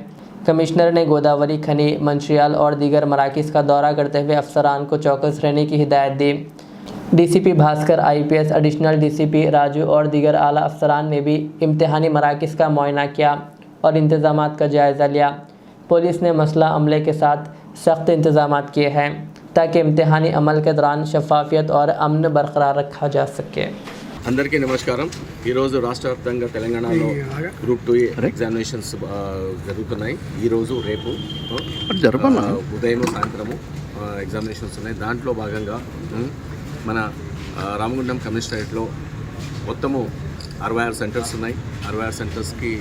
कमिश्नर ने गोदावरी, खनी, मंशियाल और दीगर मराकिज़ का दौरा करते हुए अफसरान को चौकस रहने की हिदायत दी। DCP Bhaskar, IPS additional DCP Raju और दीगर आला अफसरान ने भी इम्तहानी मराकिज़ का मुआयना किया और इंतज़ामात का जायज़ा लिया। पुलिस ने मसला अमले के साथ सख्त इंतज़ामात किए हैं ताकि इम्तहानी अमल के दौरान शफाफियत और अमन बरकरार रखा जा सके। అందరికీ నమస్కారం। ఈరోజు రాష్ట్ర వ్యాప్తంగా తెలంగాణలో గ్రూప్ 2 ఎగ్జామినేషన్స్ జరుగుతున్నాయి। ఈరోజు రేపు ఉదయం సాయంత్రము ఎగ్జామినేషన్స్ ఉన్నాయి। దాంట్లో భాగంగా మన రామగుండం కమిషనరేట్లో మొత్తము 66 సెంటర్స్ ఉన్నాయి। 66 సెంటర్స్కి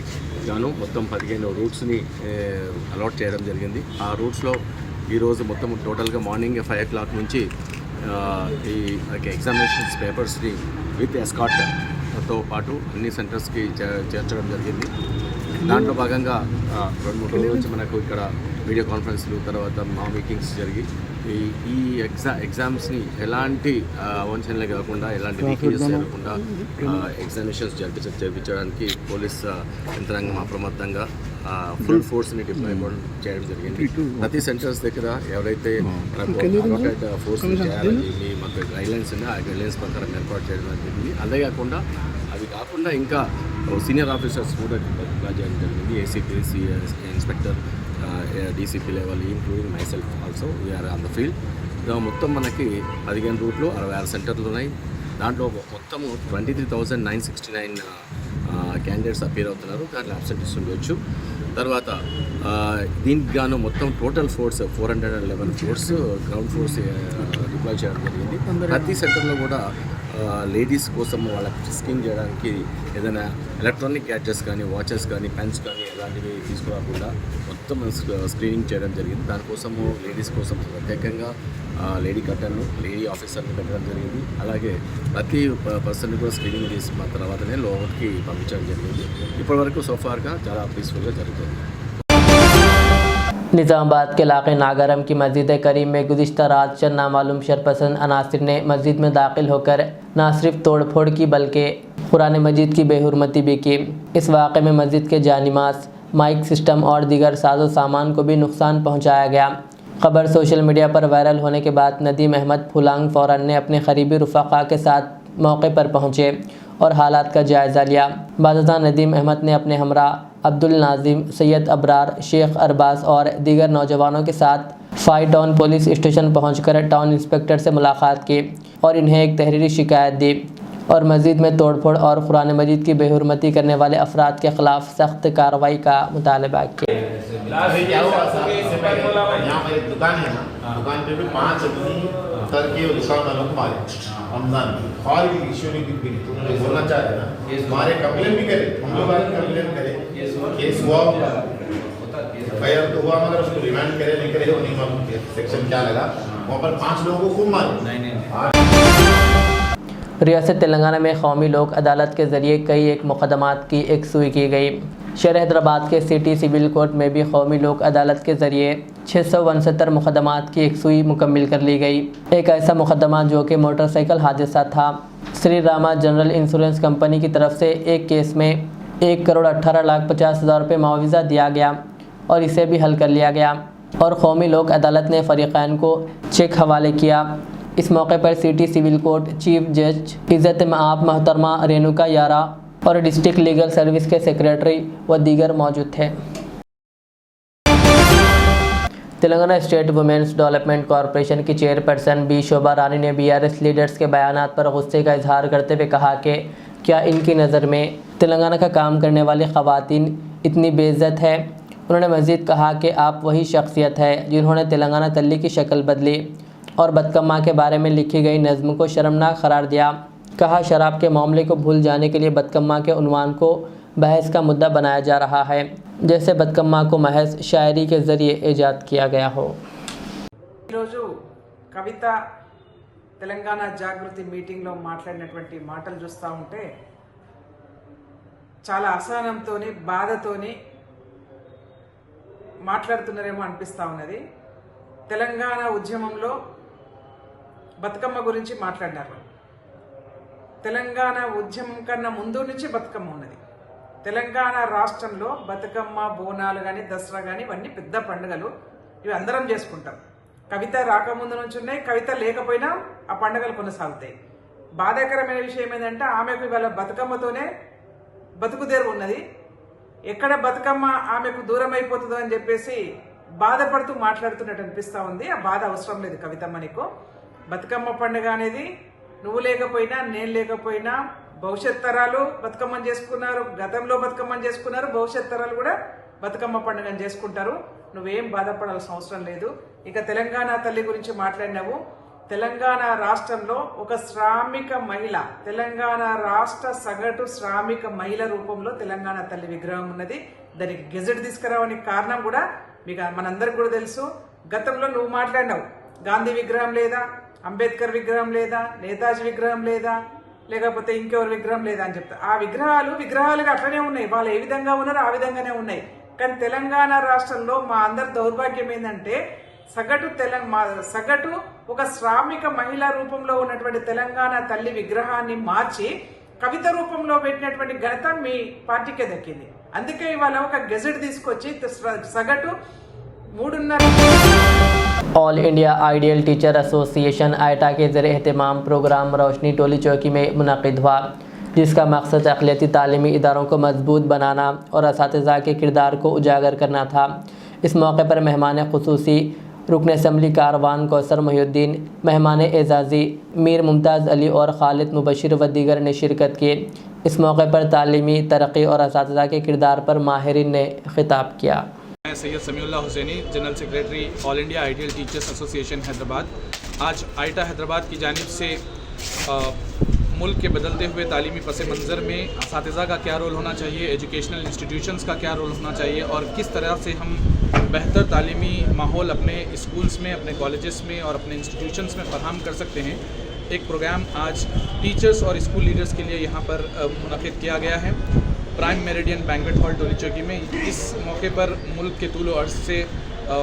గాను మొత్తం 15 రూట్స్ని అలాట్ చేయడం జరిగింది। ఆ రూట్స్లో ఈరోజు మొత్తం టోటల్గా మార్నింగ్ 5 o'clock నుంచి ఈ ఎగ్జామినేషన్స్ పేపర్స్ని విత్ ఎస్కార్ట్తో పాటు అన్ని సెంటర్స్కి చేర్చడం జరిగింది। దాంట్లో భాగంగా 2-3 రోజుల నుంచి మనకు ఇక్కడ వీడియో కాన్ఫరెన్స్లు, తర్వాత మా మీటింగ్స్ జరిగి ఈ ఎగ్జామ్స్ని ఎలాంటి అవంచనలే కాకుండా, ఎలాంటి లీకేజెస్ జరగకుండా ఎగ్జామినేషన్స్ జరిపించడానికి పోలీస్ యంత్రాంగం అప్రమత్తంగా ఫుల్ ఫోర్స్ని డిప్లాయ్మెంట్ చేయడం జరిగింది। ప్రతి సెంటర్స్ దగ్గర ఎవరైతే అలాటెడ్ ఫోర్స్ని చేయాలని మాకు గైడ్లైన్స్ ఉన్నాయి, ఆ గైడ్లైన్స్ ప్రకారం ఏర్పాటు చేయడం జరిగింది। అదే కాకుండా అవి కాకుండా ఇంకా సీనియర్ ఆఫీసర్స్ కూడా డిప్లాయ్ చేయడం జరిగింది। ACP, inspector, DCP level, including myself also we're on the field. మొత్తం మనకి 15 రూట్లు, 66 సెంటర్లు ఉన్నాయి। దాంట్లో మొత్తము 23,969 క్యాండిడేట్స్ అపీర్ అవుతున్నారు, దాంట్లో అబ్సెంటీస్ ఉండొచ్చు. తర్వాత దీనికి గాను మొత్తం total force 411 force ground force deploy చేయడం జరిగింది. ప్రతి సెంటర్లో కూడా లేడీస్ కోసం వాళ్ళకి ఫ్రిస్కింగ్ చేయడానికి ఏదైనా ఎలక్ట్రానిక్ గ్యాడ్జెట్స్ కానీ, వాచెస్ కానీ, పెన్స్ కానీ ఎలాంటివి తీసుకురాకుండా మొత్తం స్క్రీనింగ్ చేయడం జరిగింది. దానికోసము లేడీస్ కోసం ప్రత్యేకంగా లేడీ కట్టర్ను, లేడీ ఆఫీసర్ని పెట్టడం జరిగింది. అలాగే ప్రతి పర్సన్ని కూడా స్క్రీనింగ్ చేసిన తర్వాతనే లోపలికి పంపించడం జరిగింది. ఇప్పటివరకు సోఫార్గా చాలా పీస్ఫుల్గా జరుగుతుంది. निज़ामाबाद के इलाके नागरम की मस्जिद करीम में गुज़िश्ता रात चंद नामालूम शरपसंद अनासिर ने मस्जिद में दाखिल होकर न सिर्फ तोड़फोड़ की बल्कि कुरान मजीद की बेहुरमती भी की। इस वाक़े में मस्जिद के जानिमाज़, माइक सिस्टम और दीगर साजो सामान को भी नुकसान पहुँचाया गया। खबर सोशल मीडिया पर वायरल होने के बाद नदीम अहमद फुलांग फ़ौरन ने अपने करीबी रुफ़क़ा के साथ मौके पर पहुँचे और हालात का जायज़ा लिया। बादशाह नदीम अहमद ने अपने हमरा अब्दुल नाजिम, सैयद अबरार, शेख अरबाज और दीगर नौजवानों के साथ फाई टाउन पुलिस स्टेशन पहुंचकर टाउन इंस्पेक्टर से मुलाकात की और इन्हें एक तहरीरी शिकायत दी और मस्जिद में तोड़फोड़ और कुरान मजीद की बेहुरमती करने वाले अफराद के ख़िलाफ़ सख्त कार्रवाई का मुतालबा किया। यहाँ पर एक दुकान है ना, दुकान पे भी 5 आदमी उतर के दुकान वालों को मारे रमजान की और इश्यू नहीं दिख रही। तो मुझे बोलना चाह रहे ना, हमारे कंप्लेन भी करे, हम लोग बारे कंप्लेन करे, केस हुआ होगा, एफआईआर तो हुआ, मगर उसको रिमांड करे नहीं करे वो नहीं मालूम सेक्शन क्या लगा। वहाँ पर 5 लोगों को खूब मारे। रियासत तेलंगाना में कौमी लोक अदालत के ज़रिए कई एक मुकदमात की एकसुई की गई। शहर हैदराबाद के सिटी सिविल कोर्ट में भी कौमी लोक अदालत के ज़रिए 669 मुकदमात की एकसुई मुकम्मिल कर ली गई। एक ऐसा मुकदमा जो कि मोटरसाइकिल हादसा था। Shri Rama general insurance company की तरफ से एक केस में 1,18,50,000 रुपये मुआवजा दिया गया और इसे भी हल कर लिया गया और कौमी लोक अदालत ने फरीक़ैन को चेक हवाले किया। इस मौके पर सिटी सिविल कोर्ट चीफ जज इज़्ज़त मआब मोहतरमा रेणुका यारा और डिस्ट्रिक्ट लीगल सर्विस के सेक्रेटरी व दीगर मौजूद थे। Telangana state women's development corporation की चेयरपर्सन बी शोभा रानी ने बीआरएस लीडर्स के बयानात पर गुस्से का इजहार करते हुए कहा कि क्या इनकी नज़र में तेलंगाना का काम करने वाली ख़वातीन इतनी बेइज्जत है। उन्होंने मज़ीद कहा कि आप वही शख्सियत है जिन्होंने तेलंगाना तल्ली की शक्ल बदली और बदकम्मा के बारे में लिखी गई नज़्म को शर्मनाक करार दिया। कहा शराब के मामले को भूल जाने के लिए बदकम्मा के उन्वान को बहस का मुद्दा बनाया जा रहा है, जैसे बदकम्मा को महज शायरी के ज़रिए ईजाद किया गया हो। कविता తెలంగాణ జాగృతి మీటింగ్లో మాట్లాడినటువంటి మాటలు చూస్తూ ఉంటే చాలా అసహనంతోని బాధతోని మాట్లాడుతున్నారేమో అనిపిస్తూ ఉన్నది. తెలంగాణ ఉద్యమంలో బతుకమ్మ గురించి మాట్లాడినారు. తెలంగాణ ఉద్యమం కన్నా ముందు నుంచి బతుకమ్మ ఉన్నది. తెలంగాణ రాష్ట్రంలో బతుకమ్మ, బోనాలు కానీ, దసరా కానీ ఇవన్నీ పెద్ద పండుగలు. ఇవి అందరం చేసుకుంటాం. కవిత రాకముందు నుంచి ఉన్నాయి, కవిత లేకపోయినా ఆ పండుగలు కొనసాగుతాయి. బాధాకరమైన విషయం ఏంటంటే ఆమెకు ఇవాళ బతుకమ్మతోనే బతుకుదేరు ఉన్నది. ఎక్కడ బతుకమ్మ ఆమెకు దూరం అయిపోతుందో అని చెప్పేసి బాధపడుతూ మాట్లాడుతున్నట్టు అనిపిస్తూ ఉంది. ఆ బాధ అవసరం లేదు కవితమ్మ నీకు. బతుకమ్మ పండుగ అనేది నువ్వు లేకపోయినా నేను లేకపోయినా భవిష్యత్ తరాలు బతుకమ్మని చేసుకున్నారు, గతంలో బతుకమ్మని చేసుకున్నారు, భవిష్యత్ తరాలు కూడా బతుకమ్మ పండుగని చేసుకుంటారు. నువ్వేం బాధపడాల్సిన అవసరం లేదు. ఇక తెలంగాణ తల్లి గురించి మాట్లాడినావు. తెలంగాణ రాష్ట్రంలో ఒక శ్రామిక మహిళ, తెలంగాణ రాష్ట్ర సగటు శ్రామిక మహిళ రూపంలో తెలంగాణ తల్లి విగ్రహం ఉన్నది. దానికి గెజెట్ తీసుకురావడానికి కారణం కూడా మీకు మనందరికి కూడా తెలుసు. గతంలో నువ్వు మాట్లాడినావు, గాంధీ విగ్రహం లేదా, అంబేద్కర్ విగ్రహం లేదా, నేతాజీ విగ్రహం లేదా, లేకపోతే ఇంకెవరి విగ్రహం లేదా అని చెప్తా. ఆ విగ్రహాలుగా అట్లనే ఉన్నాయి. వాళ్ళు ఏ విధంగా ఉన్నారో ఆ విధంగానే ఉన్నాయి. కానీ తెలంగాణ రాష్ట్రంలో మా అందరి దౌర్భాగ్యం ఏంటంటే సగటు ఒక శ్రామిక మహిళా రూపంలో ఉన్నటువంటి తెలంగాణ తల్లి విగ్రహాన్ని మార్చి కవిత రూపంలో పెట్టినటువంటి ఘనత మీ పార్టీకే దక్కింది. అందుకే ఇవాళ ఒక గెజెట్ తీసుకొచ్చి సగటు 3.5 all India ideal teacher association AITA के ज़रिए एहतमाम प्रोग्राम रोशनी टोली चौकी में मुनक़िद हुआ, जिसका मकसद अक़लियती तालीमी इदारों को मजबूत बनाना और असातिज़ा के किरदार को उजागर करना था। इस मौके पर मेहमान ख़ुसूसी रुकन असम्बली कारवान कौसर मोहिउद्दीन, मेहमान एजाज़ी मीर मुमताज़ अली और खालिद मुबशिर व दीगर ने शिरकत की। इस मौके पर तालीमी तरक्की और असातिज़ा के किरदार पर माहिरीन ने खिताब किया। मैं Syed Samiullah Hussaini, general secretary all India ideal teachers association Hyderabad. आज आइटा हैदराबाद की जानिब से मुल्क के बदलते हुए तालीमी पस मंज़र में असातिज़ा का क्या रोल होना चाहिए, एजुकेशनल इंस्टीट्यूशंस का क्या रोल होना चाहिए और किस तरह से हम बेहतर तालीमी माहौल अपने स्कूल्स में, अपने कॉलेजेस में और अपने इंस्टीट्यूशंस में फराहम कर सकते हैं, एक प्रोग्राम आज टीचर्स और स्कूल लीडर्स के लिए यहाँ पर मुनक़िद किया गया है प्राइम मेरिडियन बैंक्वेट हॉल टोली चौकी में। इस मौके पर मुल्क के तूल अर्ज़ से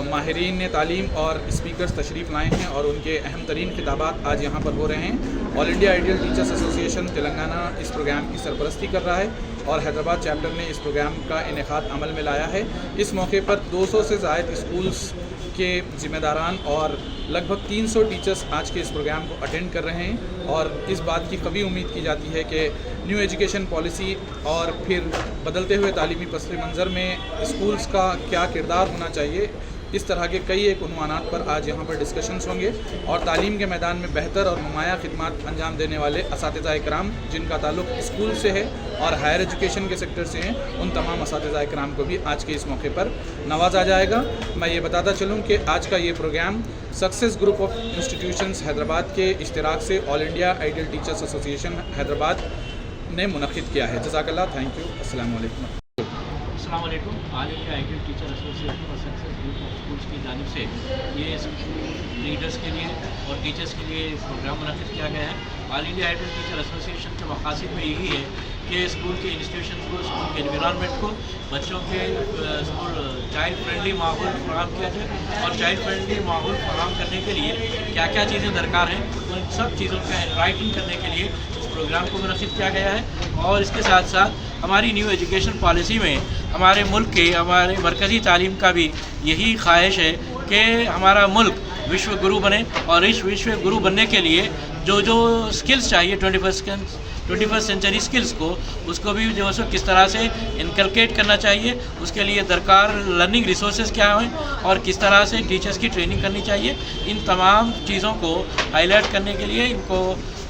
माहिरीन ने तालीम और स्पीकर्स तशरीफ़ लाए हैं और उनके अहम तरीन खिताबात आज यहाँ पर हो रहे हैं। All India ideal teachers association Telangana इस प्रोग्राम की सरपरस्ती कर रहा है और हैदराबाद चैप्टर ने इस प्रोग्राम का इनेकाद अमल में लाया है। इस मौके पर 200 से ज़ायद स्कूल्स के ज़िम्मेदारान और लगभग 300 टीचर्स आज के इस प्रोग्राम को अटेंड कर रहे हैं और इस बात की कभी उम्मीद की जाती है कि न्यू एजुकेशन पॉलिसी और फिर बदलते हुए तालीमी पस मंज़र में स्कूल्स का क्या किरदार होना चाहिए, इस तरह के कई एक उन्वानात पर आज यहाँ पर डिस्कशंस होंगे और तालीम के मैदान में बेहतर और नुमाया खिदमात अंजाम देने वाले असातिज़ा इकराम जिनका ताल्लुक स्कूल से है और हायर एजुकेशन के सेक्टर से हैं, उन तमाम असातिज़ा इकराम को भी आज के इस मौके पर नवाजा जाएगा। मैं ये बताता चलूँ कि आज का ये program success group of institutions Hyderabad के इश्तिराक से all India ideal teachers association Hyderabad ने मुनक़िद किया है। जज़ाकल्लाह, थैंक यू, अस्सलाम वालेकुम। अस्सलाम वालेकुम। All India ideal teacher association और सक्सेस ग्रुप ऑफ स्कूल्स की जानिब से ये स्कूल लीडर्स के लिए और टीचर्स के लिए प्रोग्राम मुनक़िद किया गया है। All India ideal teacher association के मक़ासिद में यही है कि स्कूल के इंस्टीट्यूशन को, स्कूल के एनवायरनमेंट को, बच्चों के स्कूल चाइल्ड फ्रेंडली माहौल फराहम किया जाए और चाइल्ड फ्रेंडली माहौल फराहम करने के लिए क्या क्या चीज़ें दरकार हैं उन सब चीज़ों का राइटिंग करने के लिए इस प्रोग्राम को मुनक़िद किया गया है। और इसके साथ साथ हमारी न्यू एजुकेशन पॉलिसी में हमारे मुल्क के, हमारे मरकज़ी तालीम का भी यही ख्वाहिश है कि हमारा मुल्क विश्व गुरु बने और इस विश्व गुरु बनने के लिए जो जो स्किल्स चाहिए 21st सेंचुरी स्किल्स को, उसको भी जो है किस तरह से इनकलकेट करना चाहिए, उसके लिए दरकार लर्निंग रिसोर्सेज क्या हैं और किस तरह से टीचर्स की ट्रेनिंग करनी चाहिए, इन तमाम चीज़ों को हाईलाइट करने के लिए, इनको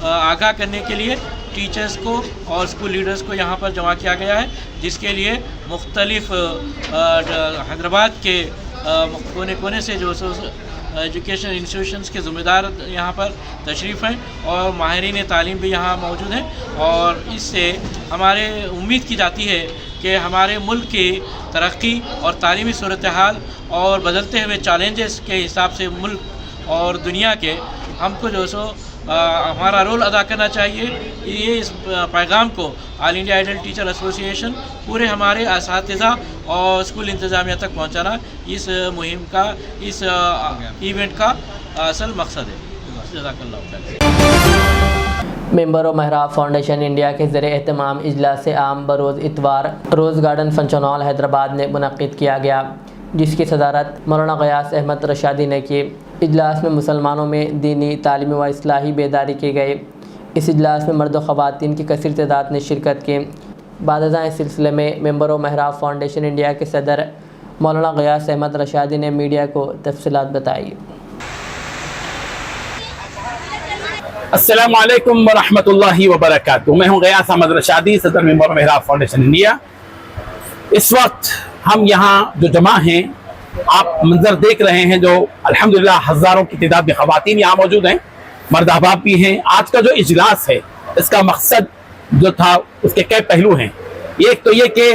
आगाह करने के लिए टीचर्स को और स्कूल लीडर्स को यहाँ पर जमा किया गया है, जिसके लिए मुख्तलिफ हैदराबाद के कोने कोने से जो एजुकेशन इंस्टीट्यूशंस के ज़िम्मेदार यहाँ पर तशरीफ़ हैं और माहिरीन तालीम भी यहाँ मौजूद हैं और इससे हमारे उम्मीद की जाती है कि हमारे मुल्क की तरक्की और तालीमी सूरत हाल और बदलते हुए चैलेंजेस के हिसाब से मुल्क और दुनिया के हमको जो सो हमारा रोल अदा करना चाहिए। ये इस पैगाम को all India ideal teacher association पूरे हमारे असातिज़ा और स्कूल इंतज़ामिया तक पहुंचाना इस मुहिम का, इस इवेंट का असल मकसद है। जज़ाकल्लाह। मेंबर महराब फाउंडेशन इंडिया के ज़रिए एहतमाम इजलास आम बरोज़ इतवार रोज़ गार्डन फंक्शन हैदराबाद में मुनक़िद किया गया, जिसकी सदारत मौलाना गयास अहमद रशादी ने की। इजलास में मुसलमानों में दीनी तालीमी व इस्लाही बेदारी की गई। इस इजलास में मर्द व ख़वातीन की कसीर तादाद ने शिरकत की। बादशाह इस सिलसिले में मेंबर महराब फाउंडेशन इंडिया के सदर मौलाना गयास अहमद रशादी ने मीडिया को तफसीलात बताई। अस्सलामु अलैकुम व रहमतुल्लाहि व बरकातुहू। मैं हूँ गयास अहमद रशादी, सदर मेंबर महराब फाउंडेशन इंडिया। इस वक्त हम यहाँ जो जमा हैं, आप मंजर देख रहे हैं, जो अल्हम्दुलिल्लाह हज़ारों की तादाद में ख़वातीन यहाँ मौजूद हैं, मर्द अहबाब भी हैं। आज का जो इजलास है, इसका मकसद जो था उसके कई पहलू हैं। एक तो ये कि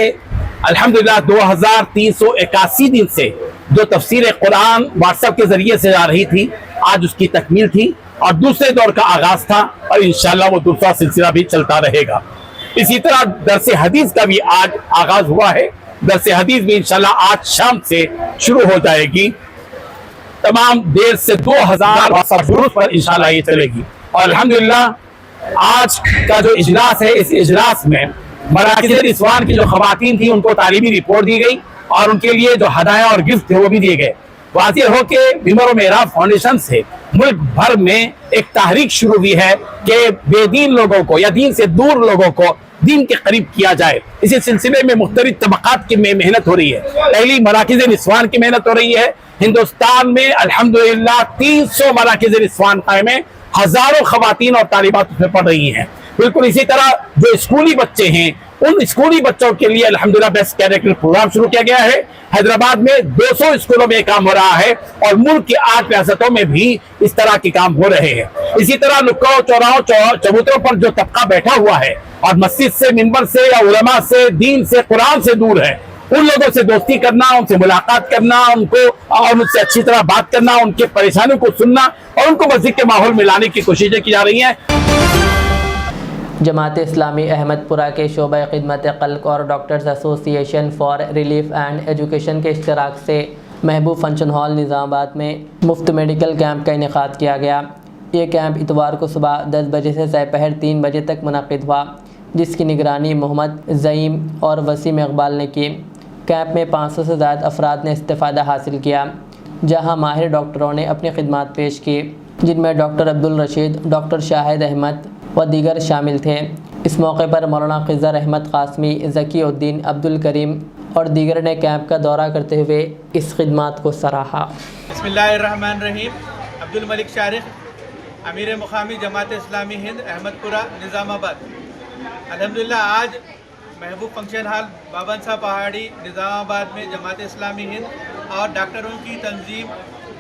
अल्हम्दुलिल्लाह 2381 दिन से जो तफसीर कुरान व्हाट्सएप के ज़रिए से आ रही थी, आज उसकी तकमील थी और दूसरे दौर का आगाज़ था और इंशाअल्लाह वो दूसरा सिलसिला भी चलता रहेगा। इसी तरह दरस हदीस का भी आज आगाज़ हुआ है। दरस हदीस भी इंशाअल्लाह आज शाम से शुरू हो जाएगी। तमाम देर से 2000 व्हाट्सएप पर इंशाअल्लाह ये चलेगी। और अल्हम्दुलिल्लाह आज का जो इजलास है, इस इजलास में मराकिज़ रिज़वान की जो ख़वातीन थी उनको तालीमी रिपोर्ट दी गई और उनके लिए जो हदाया और गिफ्ट थे वो भी दिए गए। वाज़ेह हो कि मेंबर महराब फाउंडेशन से मुल्क भर में एक तहरीक शुरू हुई है कि बेदीन लोगों को या दीन से दूर लोगों को दीन के करीब किया जाए। इसी सिलसिले में मुख्तलिफ तबक़ात की मेहनत हो रही है। पहली मराकिज़ रिज़वान की मेहनत हो रही है। हिंदुस्तान में अल्हम्दुलिल्लाह 300 मराकिज़ रिज़वान कायम है, हज़ारों ख़वातीन और तालिबात उसमें पढ़ रही हैं। बिल्कुल इसी तरह जो स्कूली बच्चे हैं उन स्कूली बच्चों के लिए अल्हम्दुलिल्लाह बेस्ट कैरेक्टर प्रोग्राम शुरू किया गया है। हैदराबाद में 200 स्कूलों में काम हो रहा है और मुल्क की 8 रियासतों में भी इस तरह के काम हो रहे हैं। इसी तरह नुक्कड़ों चौराहों चबूतरों पर जो तबका बैठा हुआ है और मस्जिद से, मिंबर से या उलमा से, दीन से, कुरान से दूर है, उन लोगों से दोस्ती करना, उनसे मुलाकात करना, उनको और उनसे अच्छी तरह बात करना, उनके परेशानियों को सुनना और उनको मस्जिद के माहौल में लाने की कोशिशें की जा रही हैं। जमात इस्लामी अहमदपुरा के शोबा खिदमत खल्क और doctors association for relief and education के इश्तराक से महबूब फंक्शन हॉल निज़ामाबाद में मुफ्त मेडिकल कैंप का इनेकाद किया गया। ये कैंप इतवार को सुबह 10 बजे से दोपहर 3 बजे तक मुनक़िद हुआ, जिसकी निगरानी मोहम्मद ज़ईम और वसीम इकबाल ने की। कैंप में 500 से ज़्यादा अफराद ने इस्तिफ़ादा हासिल किया, जहाँ माहिर डॉक्टरों ने अपनी खिदमात पेश की, जिनमें डॉक्टर अब्दुल रशीद, डॉक्टर शाहिद अहमद व दीगर शामिल थे। इस मौके पर मौलाना खिज़र अहमद क़ासमी, ज़कीउद्दीन, अब्दुल करीम और दीगर ने कैंप का दौरा करते हुए इस खिदमत को सराहा। बिस्मिल्लाहिर्रहमानिर्रहीम। अब्दुल मलिक शारिक, अमीर मुकामी जमात इस्लामी हिंद अहमदपुरा निज़ामाबाद। अल्हम्दुलिल्लाह आज महबूब फंक्शन हॉल बाबनसा पहाड़ी निज़ामाबाद में जमात इस्लामी हिंद और डॉक्टरों की तंजीम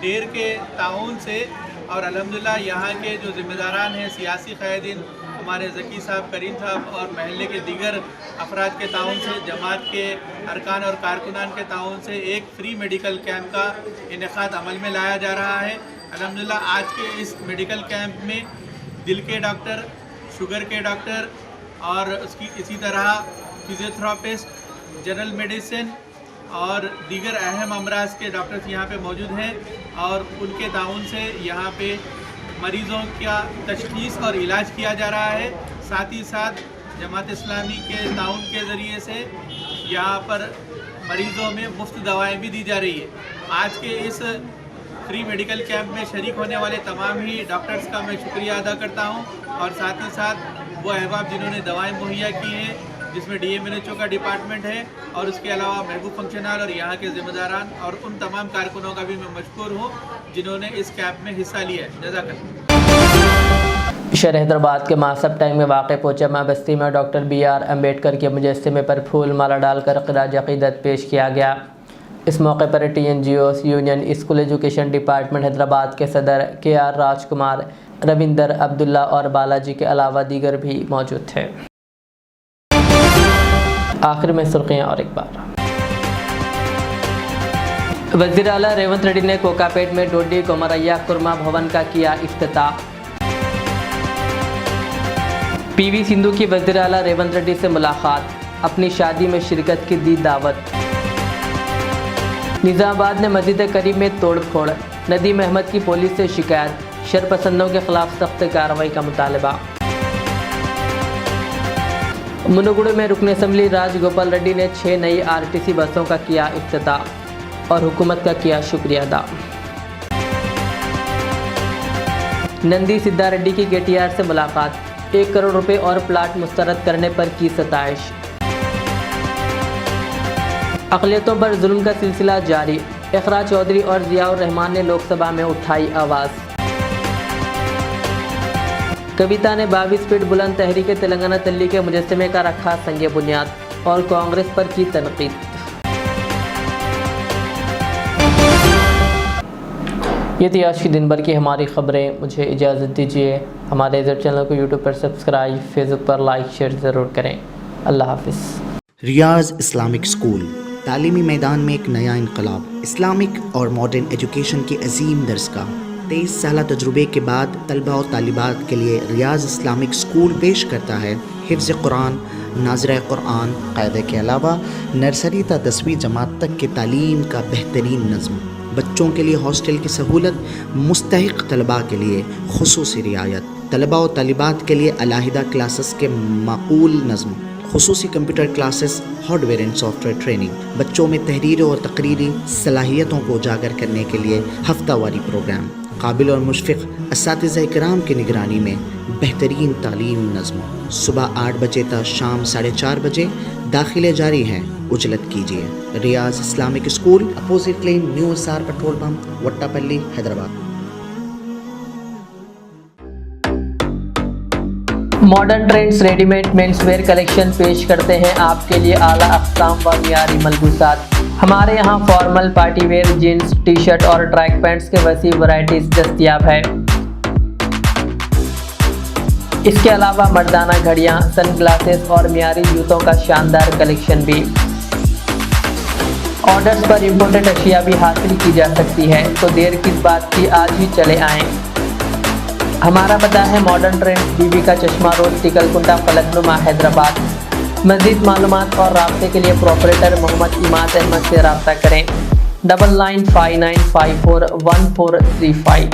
डेर के ताउन से और अल्हम्दुलिल्लाह यहाँ के जो ज़िम्मेदारान हैं, सियासी क़ायदीन, हमारे ज़की साहब, करीम साहब और महल्ले के दीगर अफराद के ताउन से, जमात के अरकान और कारकुनान के ताउन से एक फ्री मेडिकल कैंप का इनेकाद अमल में लाया जा रहा है। अल्हम्दुलिल्लाह आज के इस मेडिकल कैंप में दिल के डॉक्टर, शुगर के डॉक्टर और उसकी इसी तरह फिजियोथेरापिस्ट, जनरल मेडिसिन और दीगर अहम अमराज के डॉक्टर्स यहाँ पे मौजूद हैं और उनके ताउन से यहाँ पे मरीज़ों का तशख़ीस और इलाज किया जा रहा है। साथ ही साथ जमात इस्लामी के ताउन के ज़रिए से यहाँ पर मरीज़ों में मुफ्त दवाएं भी दी जा रही है। आज के इस फ्री मेडिकल कैंप में शरीक होने वाले तमाम ही डॉक्टर्स का मैं शुक्रिया अदा करता हूँ और साथ ही साथ वो अहबाब जिन्होंने दवाएँ मुहैया की हैं, जिसमें DMNHO का डिपार्टमेंट है और उसके अलावा महबूब फंक्शन हॉल और यहाँ के ज़िम्मेदारान और उन तमाम कारकुनों का भी मैं मशकूर हूँ जिन्होंने इस कैंप में हिस्सा लिया है। जज़ाकल्लाह। शहर हैदराबाद के मासब टैंक में वाक़ पोचमा बस्ती में डॉक्टर BR अम्बेडकर के मुजस्समे पर फूल माला डालकर ख़िराज अक़ीदत पेश किया गया। इस मौके पर TNGOs union, school education department Hyderabad के सदर KR राजकुमार, रविंदर अब्दुल्ला और बालाजी के अलावा दीगर भी मौजूद थे। आखिर में सुर्खियाँ और एक बार। वज़ीर आला रेवंत रेड्डी ने कोकापेट में डोडी कोमरैया कुरमा भवन का किया इफ्तिताह। PV सिंधु की वज़ीर आला रेवंत रेड्डी से मुलाकात, अपनी शादी में शिरकत की दी दावत। निज़ामाबाद ने मस्जिद करीम में तोड़ फोड़, नदीम अहमद की पुलिस से शिकायत, शरपसंदों के खिलाफ सख्त कार्रवाई का मुतालबा। मुनुगुड़ में रुकन असम्बली राजगोपाल रेड्डी ने 6 नई RTC बसों का किया इफ्तिताह और हुकूमत का किया शुक्रिया अदा। नंदी सिद्धा रेड्डी की KTR से मुलाकात, 1 करोड़ रुपए और प्लाट मुस्तरद करने पर की सताइश। अक़लियतों पर जुल्म का सिलसिला जारी, इक़रा चौधरी और ज़ियाउर रहमान ने लोकसभा में उठाई आवाज़। कविता ने 22 फीट बुलंद तहरीक तेलंगाना तल्ली के मुजस्समे का रखा संगे बुनियाद और कांग्रेस पर की तनकीद। ये थी आज की दिन भर की हमारी खबरें। मुझे इजाज़त दीजिए। हमारे इधर चैनल को यूट्यूब पर सब्सक्राइब, फेसबुक पर लाइक शेयर ज़रूर करें। अल्लाह हाफिज़। रियाज इस्लामिक स्कूल, तालीमी मैदान में एक नया इनकलाब। इस्लामिक और मॉडर्न एजुकेशन की अजीम दरसगाह, 23 साल तजुर्बे के बाद तलबा और तालिबात के लिए रियाज इस्लामिक स्कूल पेश करता है हिफ्ज़ कुरान, नाज़िरा कुरान क़ायदे के अलावा नर्सरी ता 10वीं जमात तक के तालीम का बेहतरीन नज़्म। बच्चों के लिए हॉस्टल की सहूलत, मुस्तहिक़ तलबा के लिए खुसूसी रियायत, तलबा और तालिबात के लिए अलहदा क्लासेस के माकूल नज़्म, खुसूसी computer classes, hardware and software training. बच्चों में तहरीर और तकरीरी सलाहियतों को उजागर करने के लिए हफ्तावारी प्रोग्राम। काबिल और मुशफ़िक़ असातिज़ा इकराम की निगरानी में बेहतरीन तालीम नज़्म। सुबह 8 बजे तक शाम 4:30 बजे दाखिले जारी हैं, उजलत कीजिए। Riyaz Islamic school, opposite lane, new SR petrol pump, Vattepally, Hyderabad. Modern trends readymade menswear collection पेश करते हैं आपके लिए आला अक़साम व मियारी मलबूसात। हमारे यहाँ formal party wear jeans T shirt और ट्रैक पैंट्स के वसी वैरायटीज दस्तियाब है। इसके अलावा मर्दाना घड़ियाँ, सन ग्लासेस और मियारी जूतों का शानदार कलेक्शन भी। ऑर्डर्स पर इम्पोर्टेड अशिया भी हासिल की जा सकती है, तो देर किस बात की, आज ही चले आएँ। हमारा पता है मॉडर्न ट्रेंड्स, बीबी का चश्मा रोड, टिकलकुंटा, फलकनुमा, हैदराबाद। मज़ीद मालूमात और राब्ते के लिए प्रोपरेटर मोहम्मद इमाद अहमद से रब्ता करें। 9959541435।